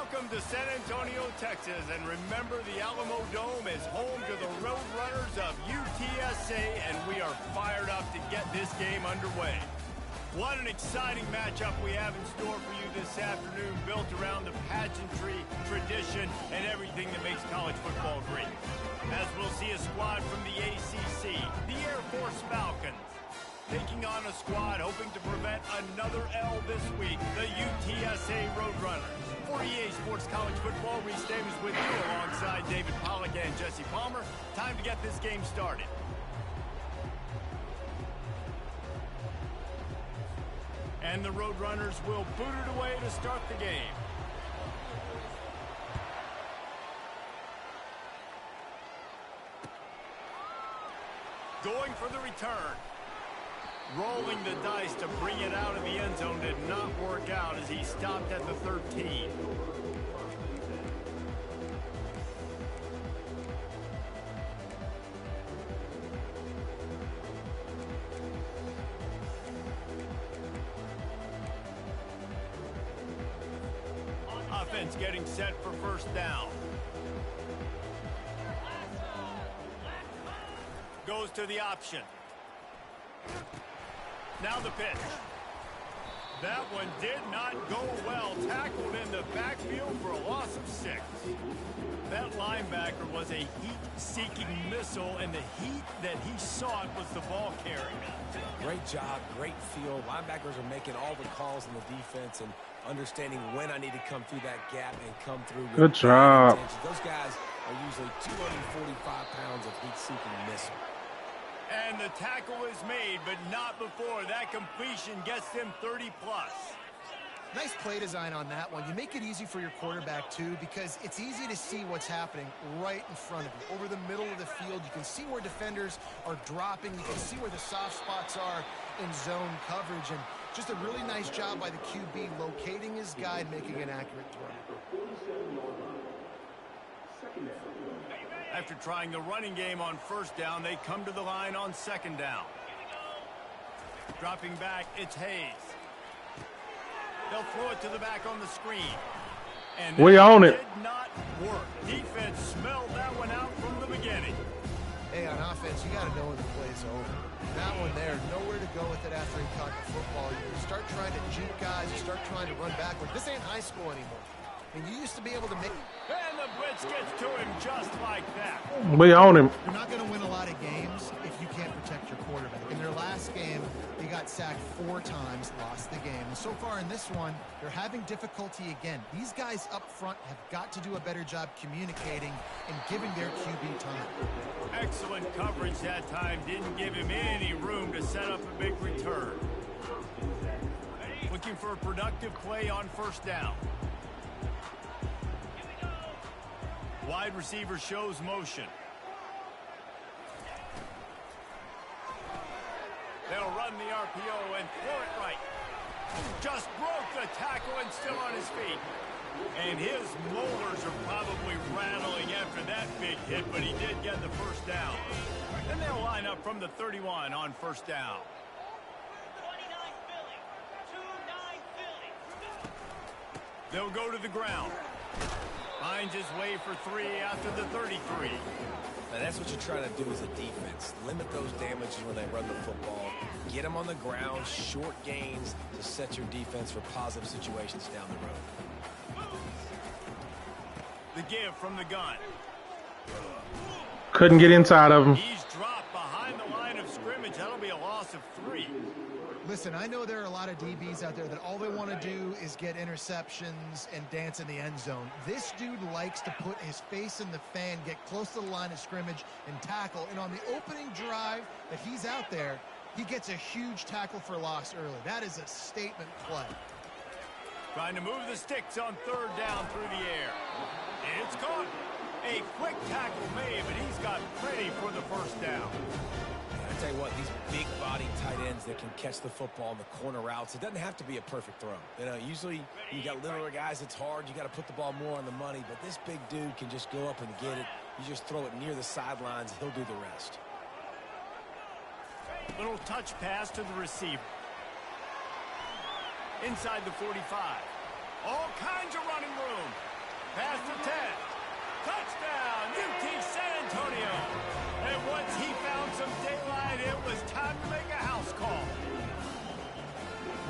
Welcome to San Antonio, Texas, and remember the Alamo Dome is home to the Roadrunners of UTSA, and we are fired up to get this game underway. What an exciting matchup we have in store for you this afternoon, built around the pageantry, tradition, and everything that makes college football great. As we'll see a squad from the ACC, the Air Force Falcons, taking on a squad hoping to prevent another L this week, the UTSA Roadrunners. For EA Sports College Football, Reese Davis with you alongside David Pollack and Jesse Palmer. Time to get this game started. And the Roadrunners will boot it away to start the game. Going for the return. Rolling the dice to bring it out of the end zone did not work out as he stopped at the 13. Offense getting set for first down. Goes to the option. Now the pitch. That one did not go well. Tackled in the backfield for a loss of 6. That linebacker was a heat-seeking missile, and the heat that he sought was the ball carrier. Great job, great feel. Linebackers are making all the calls in the defense and understanding when I need to come through that gap and come through. Good job. Those guys are usually 245 pounds of heat-seeking missile. And the tackle is made, but not before that completion gets them 30-plus. Nice play design on that one. You make it easy for your quarterback, too, because it's easy to see what's happening right in front of you. Over the middle of the field, you can see where defenders are dropping. You can see where the soft spots are in zone coverage. And just a really nice job by the QB locating his guy and making an accurate throw. After trying the running game on first down, they come to the line on second down. Dropping back, it's Hayes. They'll throw it to the back on the screen. And we own it. Did not work. Defense smelled that one out from the beginning. Hey, on offense, you got to know when the play's over. That one there, nowhere to go with it after he caught the football. You start trying to juke guys. You start trying to run backward. This ain't high school anymore. I mean, you used to be able to make... And the blitz gets to him just like that. We own him. You're not going to win a lot of games if you can't protect your quarterback. In their last game, they got sacked 4 times, lost the game. And so far in this one, they're having difficulty again. These guys up front have got to do a better job communicating and giving their QB time. Excellent coverage that time. Didn't give him any room to set up a big return. Looking for a productive play on first down. Wide receiver shows motion. They'll run the RPO and throw it right. Just broke the tackle and still on his feet. And his molars are probably rattling after that big hit, but he did get the first down. Then they'll line up from the 31 on first down. 29 Philly. They'll go to the ground. Finds his way for 3 after the 33. Now that's what you're trying to do as a defense. Limit those damages when they run the football. Get them on the ground, short gains to set your defense for positive situations down the road. The give from the gun. Couldn't get inside of him. He's dropped behind the line of scrimmage. That'll be a loss of 3. Listen, I know there are a lot of DBs out there that all they want to do is get interceptions and dance in the end zone. This dude likes to put his face in the fan, get close to the line of scrimmage, and tackle. And on the opening drive that he's out there, he gets a huge tackle for loss early. That is a statement play. Trying to move the sticks on third down through the air. It's caught. A quick tackle made, but he's got plenty for the first down. I tell you what, these big body tight ends that can catch the football in the corner routes, it doesn't have to be a perfect throw. You know, usually you got littler guys, it's hard. You got to put the ball more on the money, but this big dude can just go up and get it. You just throw it near the sidelines, he'll do the rest. Little touch pass to the receiver. Inside the 45. All kinds of running room. Pass to 10. Touchdown, UT San Antonio. And once he found some daylight, it was time to make a house call.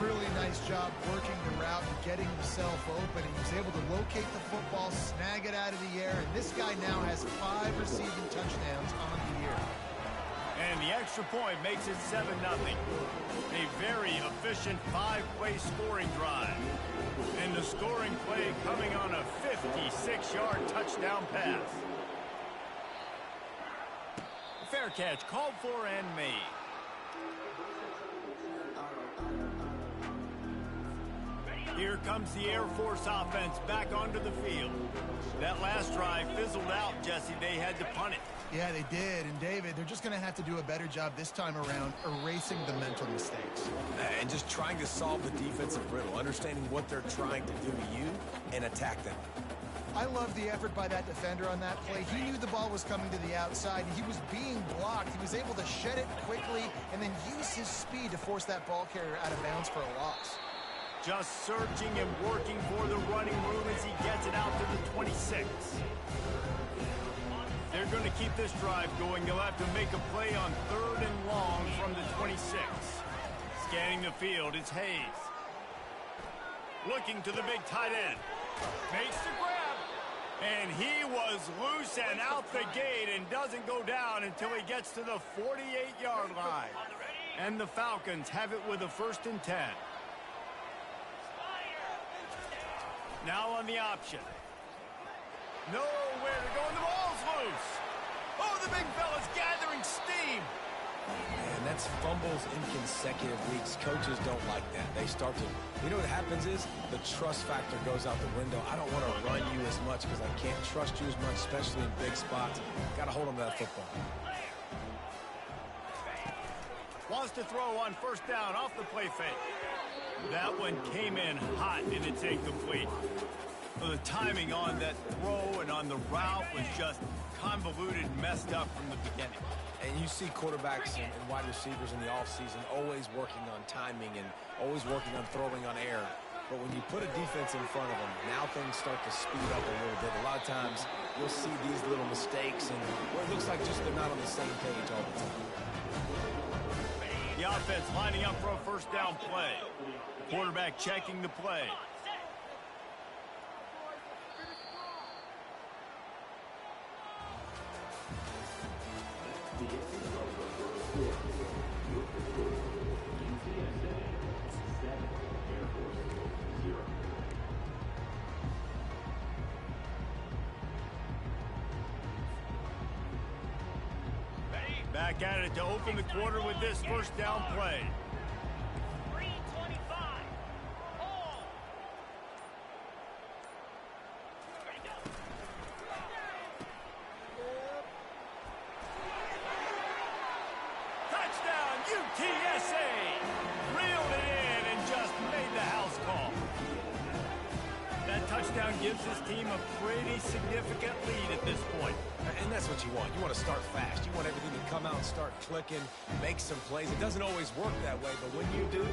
Really nice job working the route and getting himself open. He was able to locate the football, snag it out of the air, and this guy now has 5 receiving touchdowns on the year. And the extra point makes it 7-0. A very efficient 5-play scoring drive. And the scoring play coming on a 56-yard touchdown pass. Fair catch called for and made. Here comes the Air Force offense back onto the field. That last drive fizzled out, Jesse. They had to punt it. Yeah, they did. And, David, they're just going to have to do a better job this time around erasing the mental mistakes. And just trying to solve the defensive riddle, understanding what they're trying to do to you and attack them. I love the effort by that defender on that play. He knew the ball was coming to the outside, and he was being blocked. He was able to shed it quickly and then use his speed to force that ball carrier out of bounds for a loss. Just searching and working for the running room as he gets it out to the 26. They're going to keep this drive going. They'll have to make a play on 3rd and long from the 26. Scanning the field, it's Hayes. Looking to the big tight end. Makes the grab. And he was loose and out the gate and doesn't go down until he gets to the 48-yard line. And the Falcons have it with a 1st and 10. Now on the option. Nowhere to go, and the ball's loose. Oh, the big fella's gathering steam. Man, that's fumbles in consecutive weeks. Coaches don't like that. They start to, you know what happens is the trust factor goes out the window. I don't want to run you as much because I can't trust you as much, especially in big spots. Got to hold on to that football. Wants to throw on 1st down off the play fake. That one came in hot, and it's incomplete. The timing on that throw and on the route was just convoluted, messed up from the beginning. And you see quarterbacks and wide receivers in the offseason always working on timing and always working on throwing on air. But when you put a defense in front of them, now things start to speed up a little bit. A lot of times you'll see these little mistakes and where it looks like just they're not on the same page all the time. The offense lining up for a 1st down play. Quarterback checking the play. Back at it to open the quarter with this 1st down play. 3:25. Touchdown, UTSA! Reeled it in and just made the house call. That touchdown gives his team a pretty significant lead at this point. And that's what you want. You want to start fast. You want everything to come out and start clicking, make some plays. It doesn't always work that way, but when you do,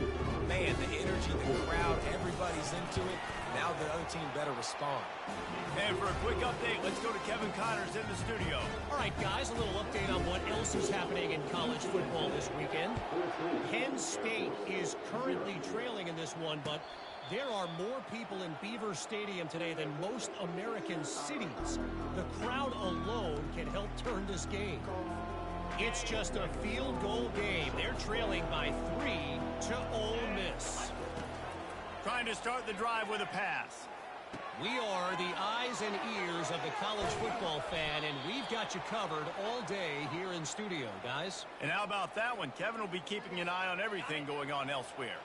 man, the energy, the crowd, everybody's into it. Now the other team better respond. And for a quick update, let's go to Kevin Connors in the studio. All right, guys, a little update on what else is happening in college football this weekend. Penn State is currently trailing in this one, but there are more people in Beaver Stadium today than most American cities. The crowd alone can help turn this game. It's just a field goal game. They're trailing by 3 to Ole Miss. Trying to start the drive with a pass. We are the eyes and ears of the college football fan, and we've got you covered all day here in studio, guys. And how about that one? Kevin will be keeping an eye on everything going on elsewhere.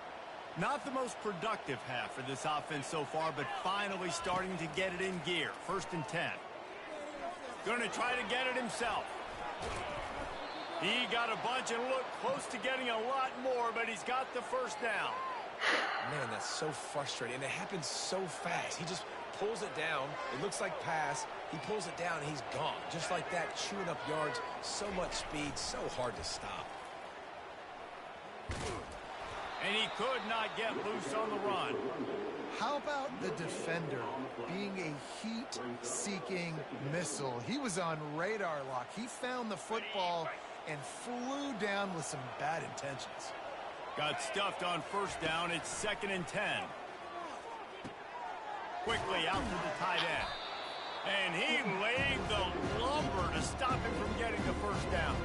Not the most productive half for this offense so far, but finally starting to get it in gear. 1st and 10. Going to try to get it himself. He got a bunch and looked close to getting a lot more, but he's got the 1st down. Man, that's so frustrating. And it happens so fast. He just pulls it down. It looks like pass. He pulls it down, and he's gone. Just like that, chewing up yards. So much speed, so hard to stop. And he could not get loose on the run. How about the defender being a heat-seeking missile? He was on radar lock. He found the football and flew down with some bad intentions. Got stuffed on first down. It's 2nd and 10. Quickly out to the tight end. And he laid the lumber to stop him from getting the first down.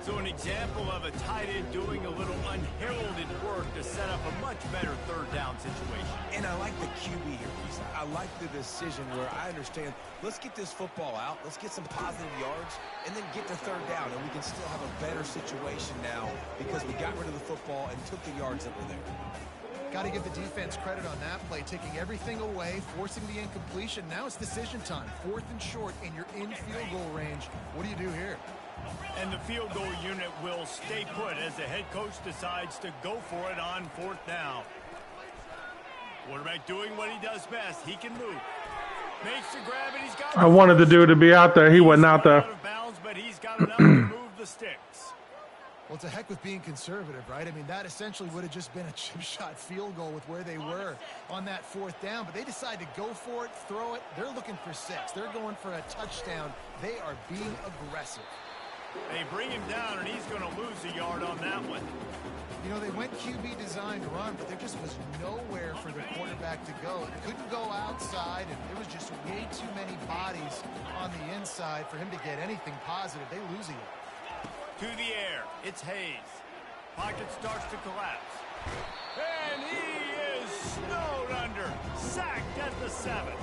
So an example of a tight end doing a little unheralded work to set up a much better 3rd down situation. And I like the QB here, Reese. I like the decision where I understand, let's get this football out, let's get some positive yards, and then get to 3rd down, and we can still have a better situation now because we got rid of the football and took the yards that were there. Got to give the defense credit on that play, taking everything away, forcing the incompletion. Now it's decision time. 4th and short, and you're in field goal range. What do you do here? And the field goal unit will stay put as the head coach decides to go for it on 4th down. Quarterback doing what he does best. He can move. Makes the grab, and he's got. I wanted the dude to be out there. He wasn't out there. Out of bounds, but he's got enough to move the sticks. Well, it's a heck with being conservative, right? I mean, that essentially would have just been a chip shot field goal with where they were on that 4th down. But they decide to go for it, throw it. They're looking for 6. They're going for a touchdown. They are being aggressive. They bring him down, and he's going to lose a yard on that one. You know, they went QB design to run, but there just was nowhere for the quarterback to go. Couldn't go outside, and there was just way too many bodies on the inside for him to get anything positive. They lose a yard. To the air, it's Hayes. Pocket starts to collapse. And he is snowed under. Sacked at the 7.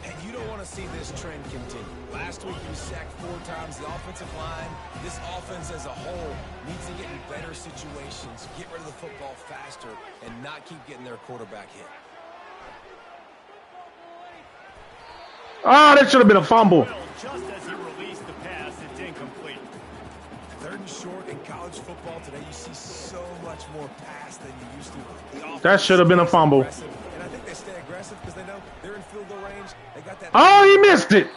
And you don't want to see this trend continue. Last week he was sacked 4 times. The offensive line, this offense as a whole, needs to get in better situations, get rid of the football faster, and not keep getting their quarterback hit. Oh, that should have been a fumble. Just as he released the pass, it's incomplete. 3rd and short in college football today, you see so much more pass than you used to. That should have been a fumble. And I think they stay aggressive because they know they're in field goal range. They got that. Oh, he missed it.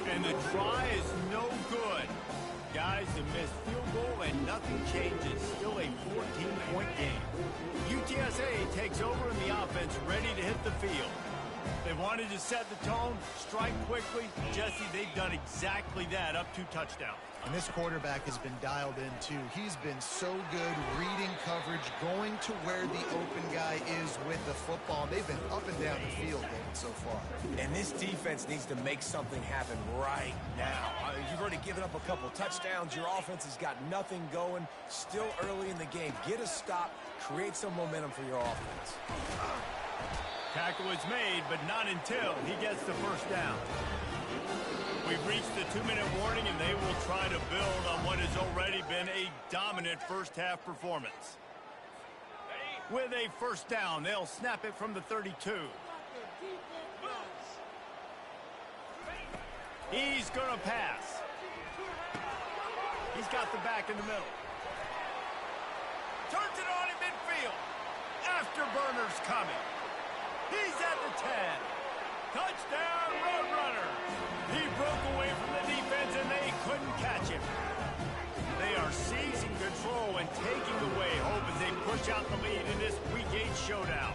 And the try is no good. Guys, the missed field goal and nothing changes. Still a 14-point game. UTSA takes over in the offense, ready to hit the field. They wanted to set the tone, strike quickly. Jesse, they've done exactly that, up 2 touchdowns. And this quarterback has been dialed in, too. He's been so good reading coverage, going to where the open guy is with the football. They've been up and down the field, David, so far. And this defense needs to make something happen right now. You've already given up a couple touchdowns. Your offense has got nothing going. Still early in the game. Get a stop. Create some momentum for your offense. Tackle is made, but not until he gets the first down. We've reached the 2-minute warning, and they will try to build on what has already been a dominant first-half performance. With a first down, they'll snap it from the 32. He's going to pass. He's got the back in the middle. Turns it on in midfield. Afterburner's coming. He's at the 10. Touchdown, Roadrunners. He broke away from the defense, and they couldn't catch him. They are seizing control and taking away hope as they push out the lead in this Week 8 showdown.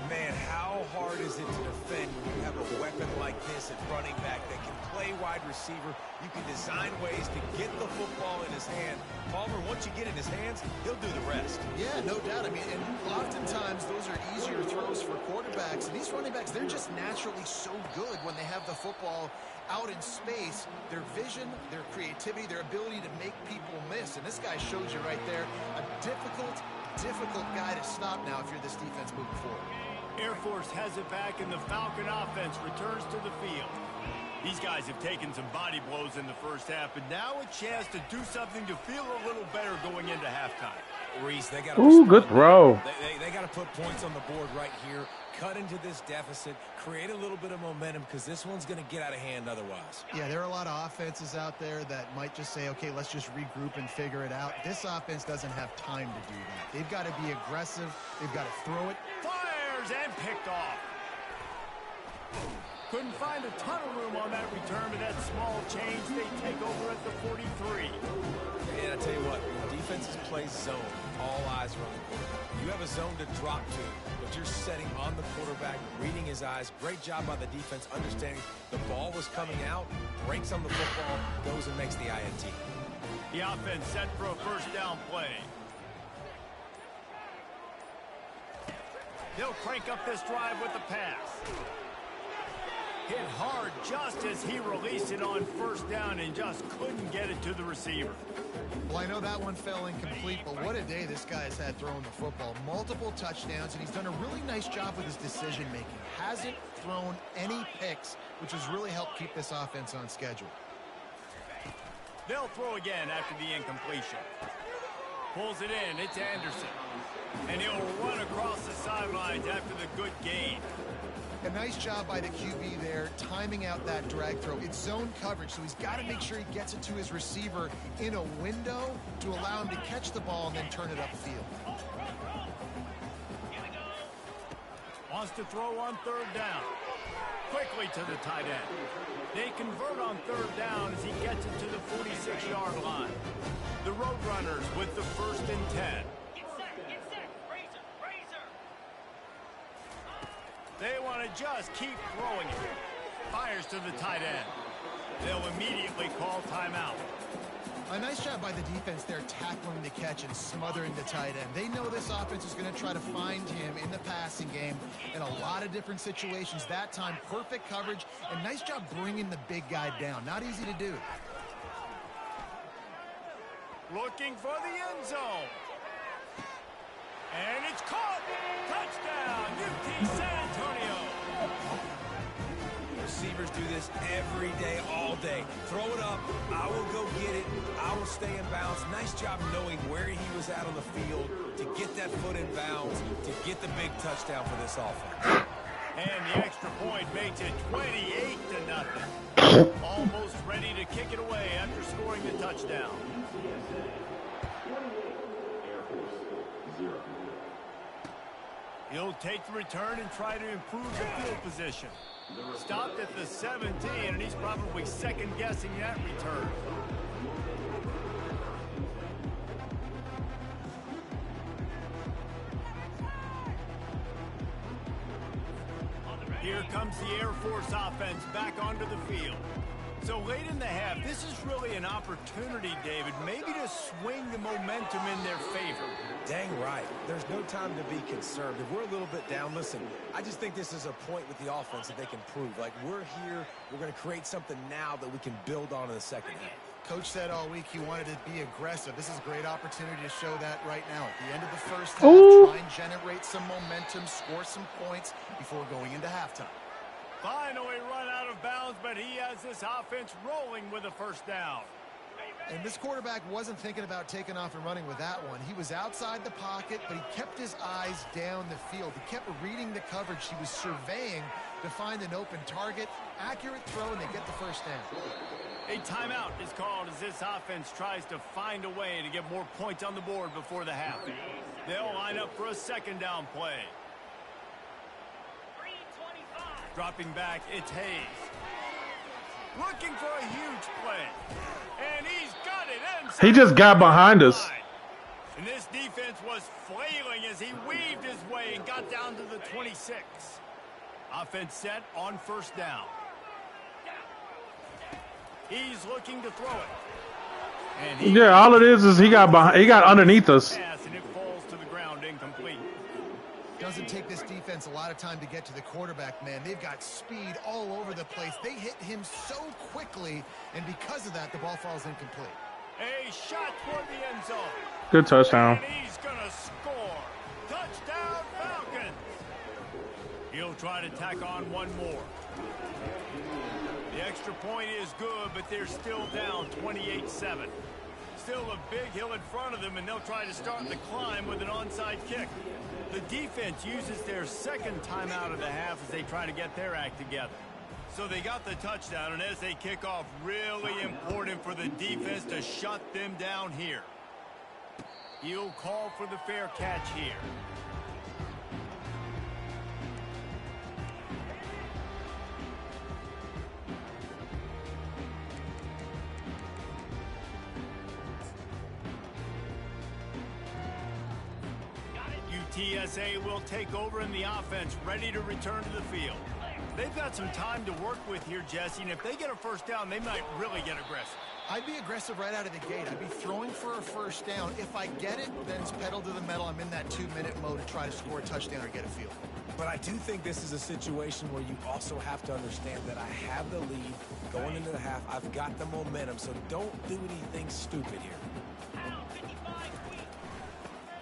Man, how hard is it to defend when you have a weapon like this at running back that can play wide receiver? You can design ways to get the football in his hand. Palmer, once you get it in his hands, he'll do the rest. Yeah, no doubt. I mean, and oftentimes those are easier throws for quarterbacks. And these running backs, they're just naturally so good when they have the football out in space. Their vision, their creativity, their ability to make people miss. And this guy shows you right there a difficult guy to stop now if you're this defense moving forward. Air Force has it back, and the Falcon offense returns to the field. These guys have taken some body blows in the first half, but now a chance to do something to feel a little better going into halftime. Reese, they got to Ooh, good throw. They got to put points on the board right here, cut into this deficit, create a little bit of momentum because this one's going to get out of hand otherwise. Yeah, there are a lot of offenses out there that might just say, okay, let's just regroup and figure it out. This offense doesn't have time to do that. They've got to be aggressive. They've got to throw it. Fires and picked off. Couldn't find a ton of room on that return, but that small change, they take over at the 43. And I tell you what, when defenses play zone, all eyes are on the quarterback. You have a zone to drop to, but you're setting on the quarterback, reading his eyes. Great job by the defense, understanding the ball was coming out, breaks on the football, goes and makes the INT. The offense set for a first down play. They'll crank up this drive with the pass. Hit hard just as he released it on first down and just couldn't get it to the receiver. Well, I know that one fell incomplete, but what a day this guy has had throwing the football. Multiple touchdowns, and he's done a really nice job with his decision-making. Hasn't thrown any picks, which has really helped keep this offense on schedule. They'll throw again after the incompletion. Pulls it in. It's Anderson. And he'll run across the sidelines after the good gain. A nice job by the QB there, timing out that drag throw. It's zone coverage, so he's got to make sure he gets it to his receiver in a window to allow him to catch the ball and then turn it upfield. Wants to throw on third down. Quickly to the tight end. They convert on third down as he gets it to the 46-yard line. The Roadrunners with the 1st and 10. Get set. Razor. They want to just keep throwing it. Fires to the tight end. They'll immediately call timeout. A nice job by the defense there, tackling the catch and smothering the tight end. They know this offense is going to try to find him in the passing game in a lot of different situations. That time, perfect coverage, and nice job bringing the big guy down. Not easy to do. Looking for the end zone. And it's caught. Touchdown, UT San Antonio. Receivers do this every day, all day. Throw it up. I will go get it. I will stay in bounds. Nice job knowing where he was at on the field to get that foot in bounds, to get the big touchdown for this offense. And the extra point makes it 28-0. Almost ready to kick it away after scoring the touchdown. He'll take the return and try to improve the field position. Stopped at the 17, and he's probably second-guessing that return. Here comes the Air Force offense back onto the field. So late in the half, this is really an opportunity, David, maybe to swing the momentum in their favor. Dang right. There's no time to be conservative. We're a little bit down. Listen, I just think this is a point with the offense that they can prove. Like, we're here, we're going to create something now that we can build on in the second half. Coach said all week he wanted to be aggressive. This is a great opportunity to show that right now. At the end of the first half, try and generate some momentum, score some points before going into halftime. Finally run out of bounds, but he has this offense rolling with a first down. And this quarterback wasn't thinking about taking off and running with that one. He was outside the pocket, but he kept his eyes down the field. He kept reading the coverage. He was surveying to find an open target. Accurate throw, and they get the first down. A timeout is called as this offense tries to find a way to get more points on the board before the half. They'll line up for a second down play. Dropping back, it's Hayes. Looking for a huge play. And he's got it inside. He just got behind us. And this defense was flailing as he weaved his way and got down to the 26. Offense set on first down. He's looking to throw it. And Yeah, all it is he got underneath us. And it falls to the ground incomplete. Doesn't take this defense a lot of time to get to the quarterback, man. They've got speed all over the place. They hit him so quickly, and because of that, the ball falls incomplete. A shot toward the end zone. Good touchdown. And he's going to score. Touchdown, Falcons. He'll try to tack on one more. The extra point is good, but they're still down 28-7. Still a big hill in front of them, and they'll try to start the climb with an onside kick. The defense uses their second timeout of the half as they try to get their act together. So they got the touchdown, and as they kick off, really important for the defense to shut them down here. He'll call for the fair catch here. UTSA will take over in the offense, ready to return to the field. They've got some time to work with here, Jesse, and if they get a first down, they might really get aggressive. I'd be aggressive right out of the gate. I'd be throwing for a first down. If I get it, then it's pedal to the metal. I'm in that 2-minute mode to try to score a touchdown or get a field. But I do think this is a situation where you also have to understand that I have the lead going into the half. I've got the momentum, so don't do anything stupid here.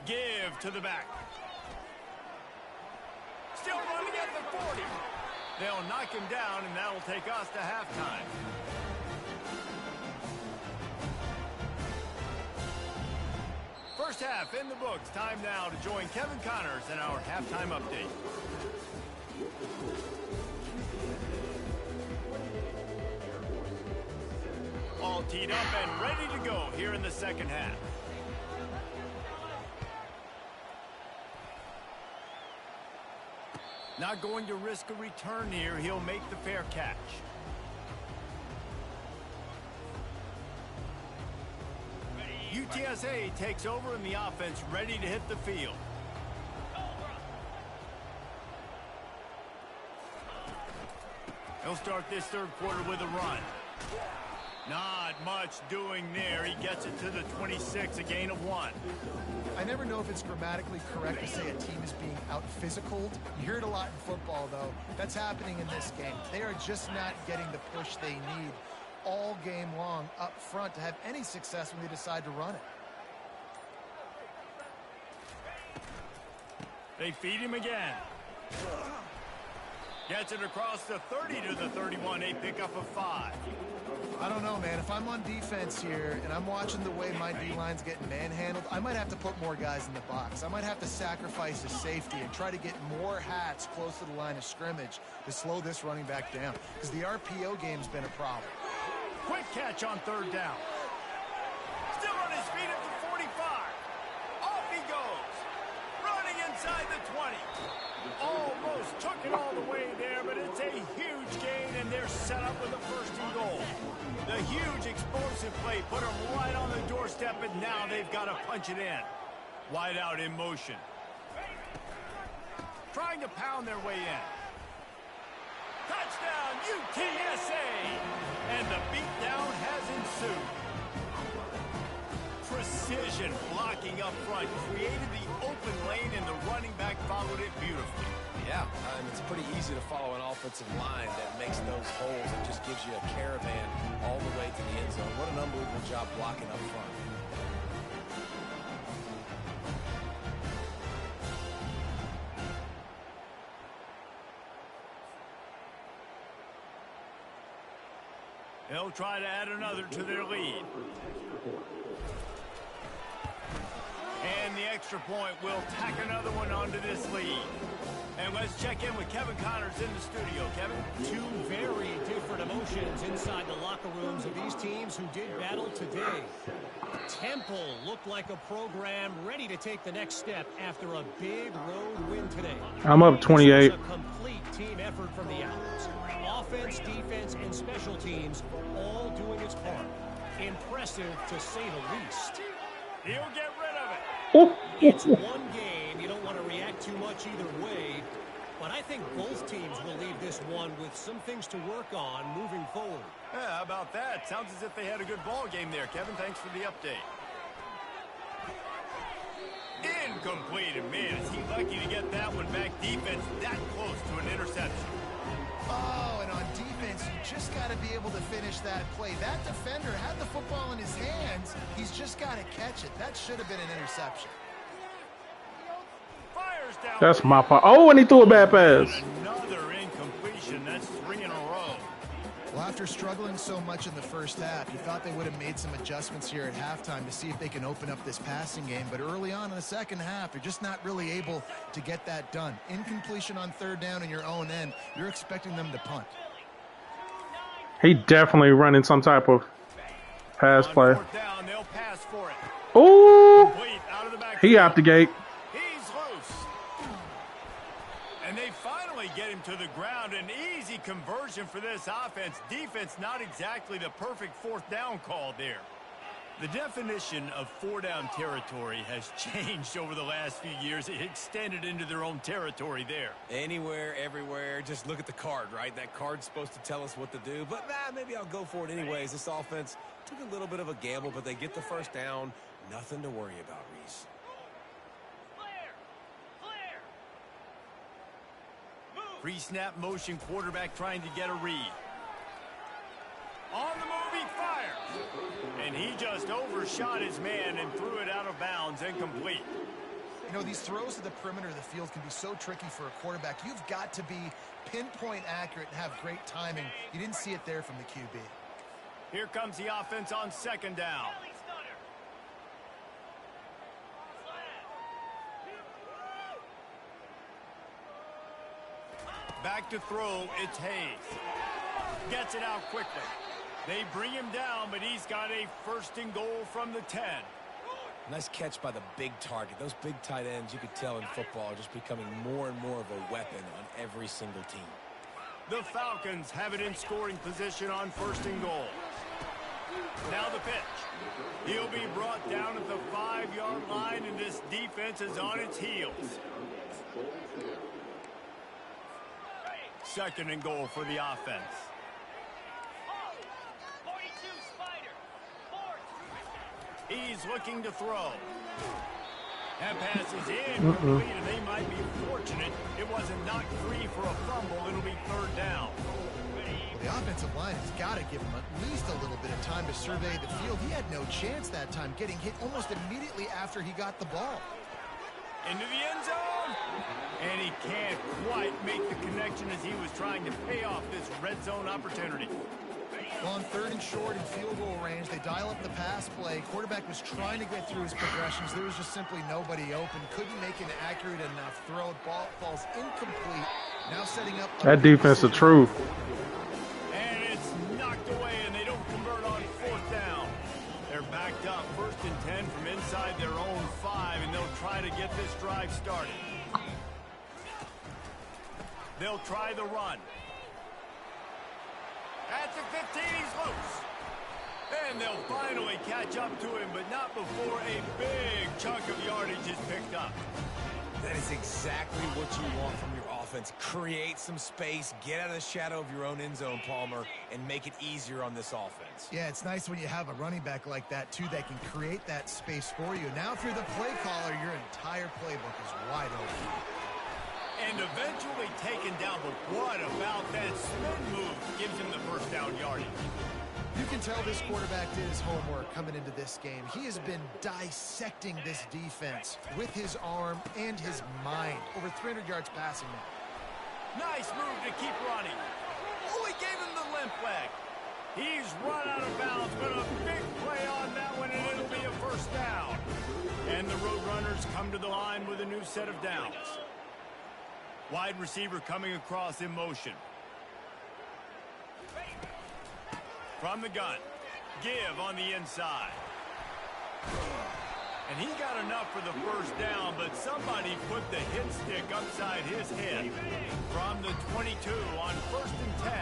Give to the back. Still running at the 40. They'll knock him down, and that'll take us to halftime. First half in the books. Time now to join Kevin Connors in our halftime update. All teed up and ready to go here in the second half. Not going to risk a return here. He'll make the fair catch. UTSA takes over in the offense, ready to hit the field. He'll start this third quarter with a run. Not much doing there. He gets it to the 26, a gain of 1. I never know if it's grammatically correct to say a team is being out-physicaled. You hear it a lot in football, though. That's happening in this game. They are just not getting the push they need all game long up front to have any success when they decide to run it. They feed him again. Gets it across the 30 to the 31, a pickup of 5. I don't know, man. If I'm on defense here and I'm watching the way my D-line's getting manhandled, I might have to put more guys in the box. I might have to sacrifice a safety and try to get more hats close to the line of scrimmage to slow this running back down, because the RPO game's been a problem. Quick catch on third down. Still on his feet at the 45. Off he goes. Running inside the 20. Almost took it all the way there, but it's a huge gain, and they're set up with a first and goal. The huge explosive play put them right on the doorstep, and now they've got to punch it in. Wide out in motion. Trying to pound their way in. Touchdown, UTSA! And the beatdown has ensued. Precision blocking up front created the open lane, and the running back followed it beautifully. Yeah, and it's pretty easy to follow an offensive line that makes those holes and just gives you a caravan all the way to the end zone. What an unbelievable job blocking up front. They'll try to add another to their lead. And the extra point will tack another one onto this lead. And let's check in with Kevin Connors in the studio. Kevin? Two very different emotions inside the locker rooms of these teams who did battle today. Temple looked like a program ready to take the next step after a big road win today. I'm up 28. This was a complete team effort from the Owls. Offense, defense, and special teams all doing its part. Impressive, to say the least. He'll get rid of it. It's one game. You don't want to react too much either way. But I think both teams will leave this one with some things to work on moving forward. Yeah, how about that? Sounds as if they had a good ball game there, Kevin. Thanks for the update. Incomplete. And man, is he lucky to get that one back. Defense that close to an interception. Oh, and on defense, you just got to be able to finish that play. That defender had the football in his hands. He's just got to catch it. That should have been an interception. Fires down. That's my fault. Oh, and he threw a bad pass. Another incompletion. That's 3 in a row. Well, after struggling so much in the first half, you thought they would have made some adjustments here at halftime to see if they can open up this passing game. But early on in the second half, you're just not really able to get that done. Incompletion on third down in your own end, you're expecting them to punt. He definitely running some type of pass play. Down, they'll pass for it. Ooh, Complete out of the back. he out the gate. He's loose. And they finally get him to the ground. An easy conversion for this offense. Defense not exactly the perfect fourth down call there. The definition of four-down territory has changed over the last few years. It extended into their own territory there. Anywhere, everywhere. Just look at the card, right? That card's supposed to tell us what to do. But, maybe I'll go for it anyways. This offense took a little bit of a gamble, but they get the first down. Nothing to worry about, Reese. Pre-snap motion, quarterback trying to get a read. On the move, he fires. And he just overshot his man and threw it out of bounds, incomplete. You know, these throws to the perimeter of the field can be so tricky for a quarterback. You've got to be pinpoint accurate and have great timing. You didn't see it there from the QB. Here comes the offense on second down. Back to throw, it's Hayes. Gets it out quickly. They bring him down, but he's got a first and goal from the 10. Nice catch by the big target. Those big tight ends, you could tell in football, are just becoming more and more of a weapon on every single team. The Falcons have it in scoring position on first and goal. Now the pitch. He'll be brought down at the 5-yard line, and this defense is on its heels. Second and goal for the offense. He's looking to throw. That pass is incomplete, and they might be fortunate it wasn't knocked free for a fumble. It'll be third down. Well, the offensive line has got to give him at least a little bit of time to survey the field. He had no chance that time, getting hit almost immediately after he got the ball. Into the end zone. And he can't quite make the connection as he was trying to pay off this red zone opportunity. Well, on third and short in field goal range, they dial up the pass play. Quarterback was trying to get through his progressions. There was just simply nobody open. Couldn't make an accurate enough throw. Ball falls incomplete. Now setting up that defense, the truth. And it's knocked away, and they don't convert on fourth down. They're backed up first and 10 from inside their own 5, and they'll try to get this drive started. They'll try the run. At the 15, he's loose. And they'll finally catch up to him, but not before a big chunk of yardage is picked up. That is exactly what you want from your offense. Create some space, get out of the shadow of your own end zone, Palmer, and make it easier on this offense. Yeah, it's nice when you have a running back like that, too, that can create that space for you. Now, if you're the play caller, your entire playbook is wide open. And eventually taken down, but what about that spin move gives him the first down yardage? You can tell this quarterback did his homework coming into this game. He has been dissecting this defense with his arm and his mind. Over 300 yards passing now. Nice move to keep running. Oh, he gave him the limp leg. He's run out of bounds, but a big play on that one, and it'll be a first down. And the Roadrunners come to the line with a new set of downs. Wide receiver coming across in motion. From the gun. Give on the inside. And he got enough for the first down, but somebody put the hit stick upside his head. From the 22 on first and 10.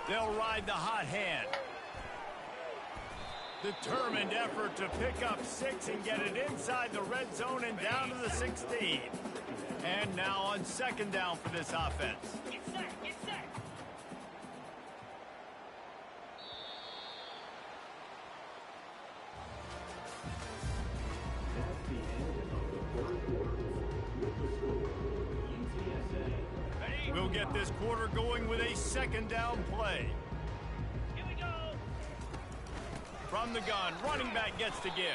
They'll ride the hot hand. Determined effort to pick up 6 and get it inside the red zone and down to the 16. And now on second down for this offense. Get set, get set. We'll get this quarter going with a second down play. Here we go. From the gun, running back gets to give.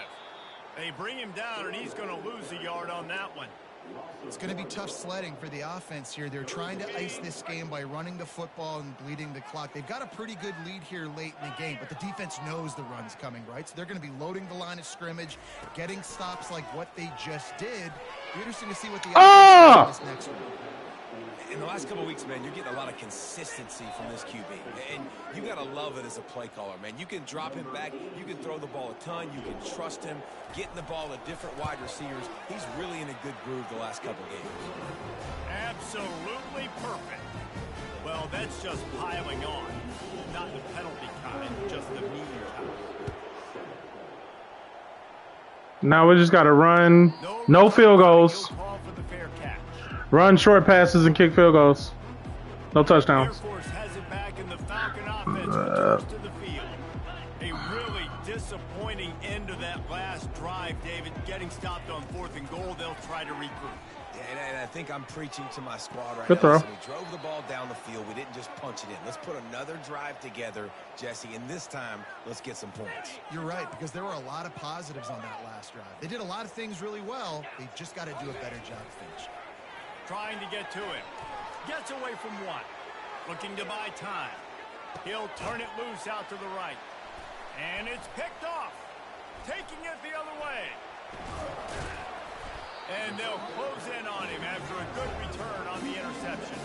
They bring him down, and he's going to lose a yard on that one. It's going to be tough sledding for the offense here. They're trying to ice this game by running the football and bleeding the clock. They've got a pretty good lead here late in the game, but the defense knows the run's coming, right? So they're going to be loading the line of scrimmage, getting stops like what they just did. Be interesting to see what the offense does this next one. In the last couple of weeks, man, you're getting a lot of consistency from this QB. And you got to love it as a play caller, man. You can drop him back. You can throw the ball a ton. You can trust him. Getting the ball to different wide receivers. He's really in a good groove the last couple of games. Absolutely perfect. Well, that's just piling on. Not the penalty kind, just the mean kind. Now we just got to run. No field goals. Run short passes and kick field goals. No touchdowns. Air Force has it back in the Falcon offense returns to the field. A really disappointing end of that last drive, David. Getting stopped on 4th and goal, they'll try to regroup. And I think I'm preaching to my squad right Good now. throw. So we drove the ball down the field. We didn't just punch it in. Let's put another drive together, Jesse, and this time, let's get some points. You're right, because there were a lot of positives on that last drive. They did a lot of things really well. They've just got to do a better job finishing. Trying to get to it. Gets away from one. Looking to buy time. He'll turn it loose out to the right. And it's picked off. Taking it the other way. And they'll close in on him after a good return on the interception.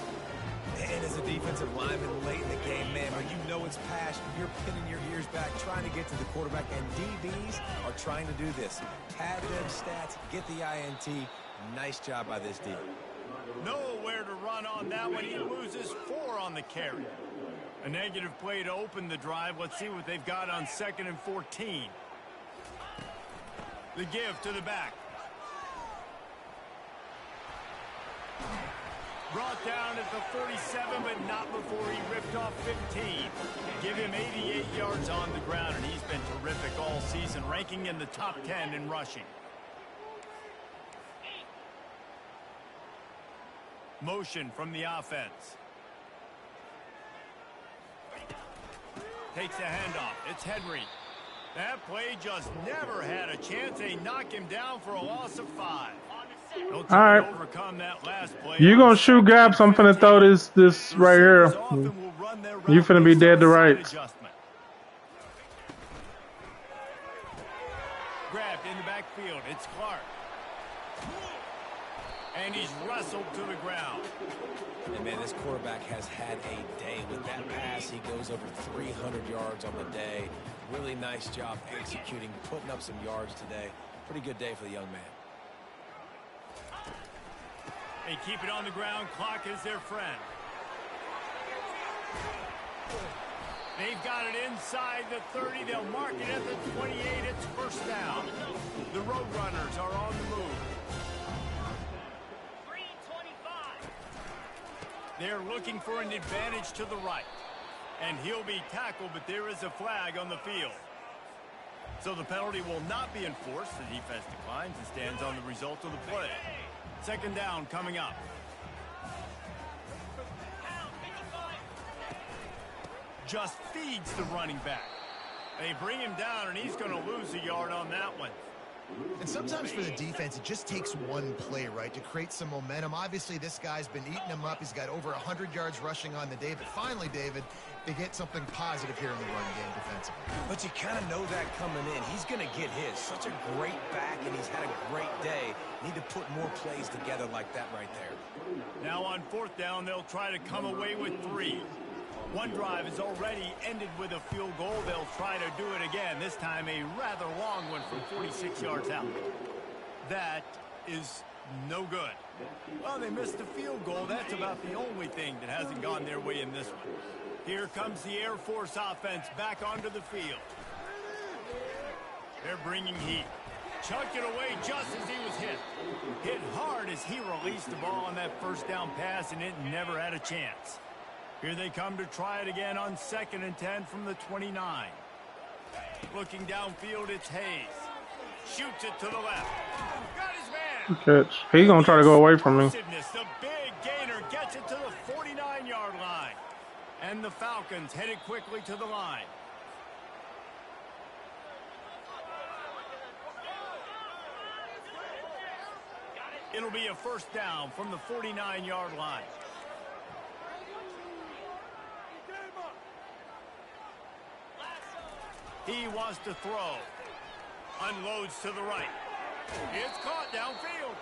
And as a defensive lineman late in the game, man, when you know it's passion, you're pinning your ears back, trying to get to the quarterback, and DBs are trying to do this. Pad them stats, get the INT. Nice job by this D. Nowhere to run on that one. He loses 4 on the carry. A negative play to open the drive. Let's see what they've got on 2nd and 14. The give to the back. Brought down at the 47, but not before he ripped off 15. Give him 88 yards on the ground, and he's been terrific all season, ranking in the top 10 in rushing. Motion from the offense. Takes a handoff. It's Henry. That play just never had a chance. They knock him down for a loss of 5. All right. Overcome that last play. You gonna shoot gaps? I'm finna throw this right here. You finna be dead to rights. Grabbed in the backfield. It's Clark. And he's wrestled to the ground. And, man, this quarterback has had a day. With that pass, he goes over 300 yards on the day. Really nice job executing, putting up some yards today. Pretty good day for the young man. They keep it on the ground. Clock is their friend. They've got it inside the 30. They'll mark it at the 28. It's first down. The Roadrunners are on the move. 3:25. They're looking for an advantage to the right. And he'll be tackled, but there is a flag on the field. So the penalty will not be enforced. The defense declines and stands on the result of the play. 2nd down coming up. Just feeds the running back. They bring him down, and he's going to lose a yard on that one. And sometimes for the defense, it just takes one play, right, to create some momentum. Obviously, this guy's been eating him up. He's got over 100 yards rushing on the day. But finally, David, they get something positive here in the run game defensively. But you kind of know that coming in. He's going to get his. Such a great back, and he's had a great day. Need to put more plays together like that right there. Now on 4th down, they'll try to come away with 3. One drive is already ended with a field goal. They'll try to do it again. This time a rather long one from 46 yards out. That is no good. Well, they missed the field goal. That's about the only thing that hasn't gone their way in this one. Here comes the Air Force offense back onto the field. They're bringing heat. Chucked it away just as he was hit. Hit hard as he released the ball on that first down pass, and it never had a chance. Here they come to try it again on 2nd and 10 from the 29. Looking downfield, it's Hayes. Shoots it to the left. Got his man. Catch. He's gonna try to go away from me. The big gainer gets it to the 49-yard line. And the Falcons headed quickly to the line. It'll be a first down from the 49-yard line. He wants to throw. Unloads to the right. It's caught downfield.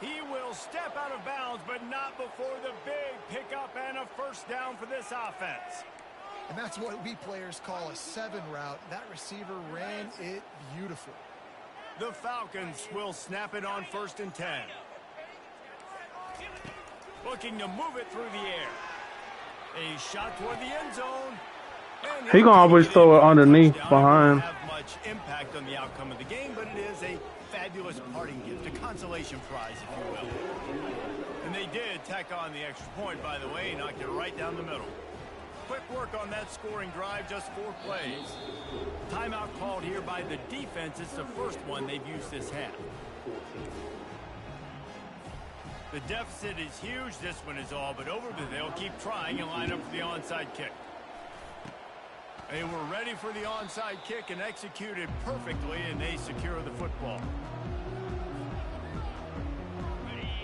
He will step out of bounds, but not before the big pickup and a first down for this offense. And that's what we players call a 7 route. That receiver ran it beautiful. The Falcons will snap it on 1st and 10. Looking to move it through the air. A shot toward the end zone. And He gonna always throw it underneath, behind. Have much impact on the outcome of the game, but it is a fabulous parting gift, a consolation prize, if you will. And they did tack on the extra point, by the way, knocked it right down the middle. Quick work on that scoring drive, just 4 plays. Timeout called here by the defense. It's the first one they've used this half. The deficit is huge. This one is all but over, but they'll keep trying and line up for the onside kick. They were ready for the onside kick and executed perfectly, and they secure the football.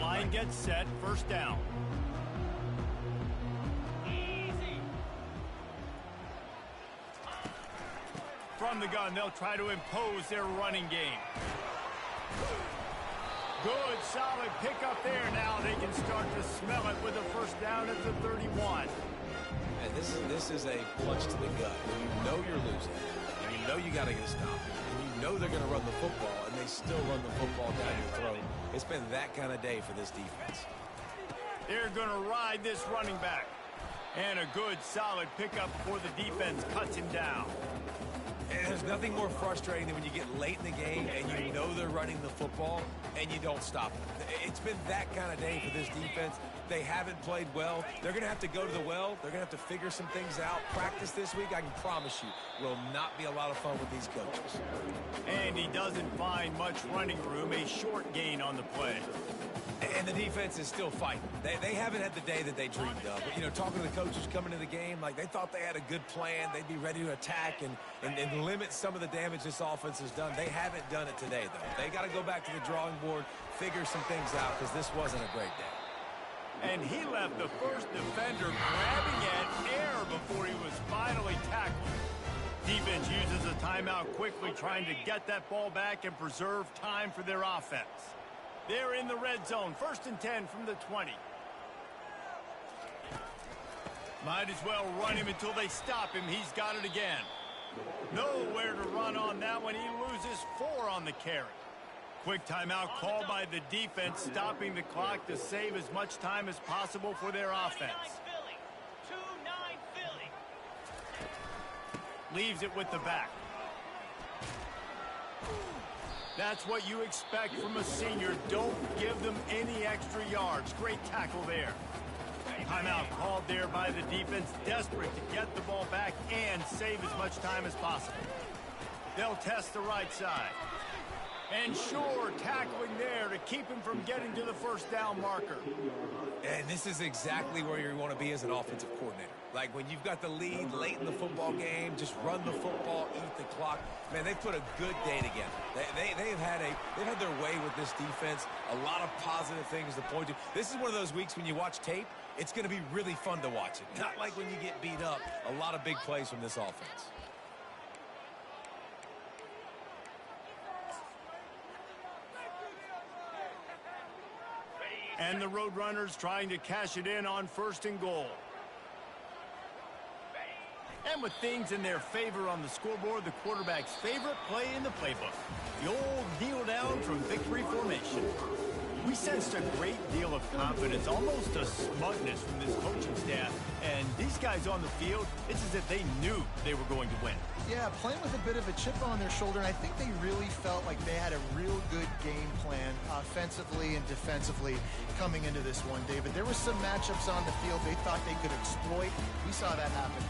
Line gets set, first down. From the gun, they'll try to impose their running game. Good, solid pickup there. Now they can start to smell it with a first down at the 31. And this is a punch to the gut. When you know you're losing, and you know you got to get a stop, and you know they're going to run the football, and they still run the football down your throat. It's been that kind of day for this defense. They're going to ride this running back. And a good, solid pickup before the defense cuts him down. And there's nothing more frustrating than when you get late in the game and you know they're running the football and you don't stop them. It's been that kind of day for this defense. They haven't played well. They're going to have to go to the well. They're going to have to figure some things out. Practice this week, I can promise you, will not be a lot of fun with these coaches. And he doesn't find much running room. A short gain on the play. And the defense is still fighting. They haven't had the day that they dreamed of. But, you know, talking to the coaches coming into the game, like they thought they had a good plan. They'd be ready to attack and limit some of the damage this offense has done. They haven't done it today, though. They got to go back to the drawing board, figure some things out, because this wasn't a great day. And he left the first defender grabbing at air before he was finally tackled. Defense uses a timeout quickly, trying to get that ball back and preserve time for their offense. They're in the red zone. 1st and 10 from the 20. Might as well run him until they stop him. He's got it again. Nowhere to run on that one. He loses 4 on the carry. Quick timeout called by the defense, stopping the clock to save as much time as possible for their offense. 2-9 Philly. Leaves it with the back. That's what you expect from a senior. Don't give them any extra yards. Great tackle there. Timeout called there by the defense, desperate to get the ball back and save as much time as possible. They'll test the right side. And sure, tackling there to keep him from getting to the first down marker. And this is exactly where you want to be as an offensive coordinator. Like when you've got the lead late in the football game, just run the football, eat the clock. Man, they've put a good day together. They've had their way with this defense. A lot of positive things to point to. This is one of those weeks when you watch tape, it's going to be really fun to watch it. Not like when you get beat up. A lot of big plays from this offense. And the Roadrunners trying to cash it in on 1st and goal. And with things in their favor on the scoreboard, the quarterback's favorite play in the playbook. The old kneel down from victory formation. We sensed a great deal of confidence, almost a smugness from this coaching staff. And these guys on the field, it's as if they knew they were going to win. Yeah, playing with a bit of a chip on their shoulder, and I think they really felt like they had a real good game plan offensively and defensively coming into this one, David. There were some matchups on the field they thought they could exploit. We saw that happen.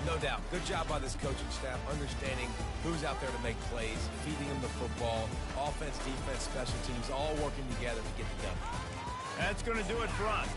No doubt. Good job by this coaching staff, understanding who's out there to make plays, feeding them the football, offense, defense, special teams, all working together to get it done. That's going to do it for us.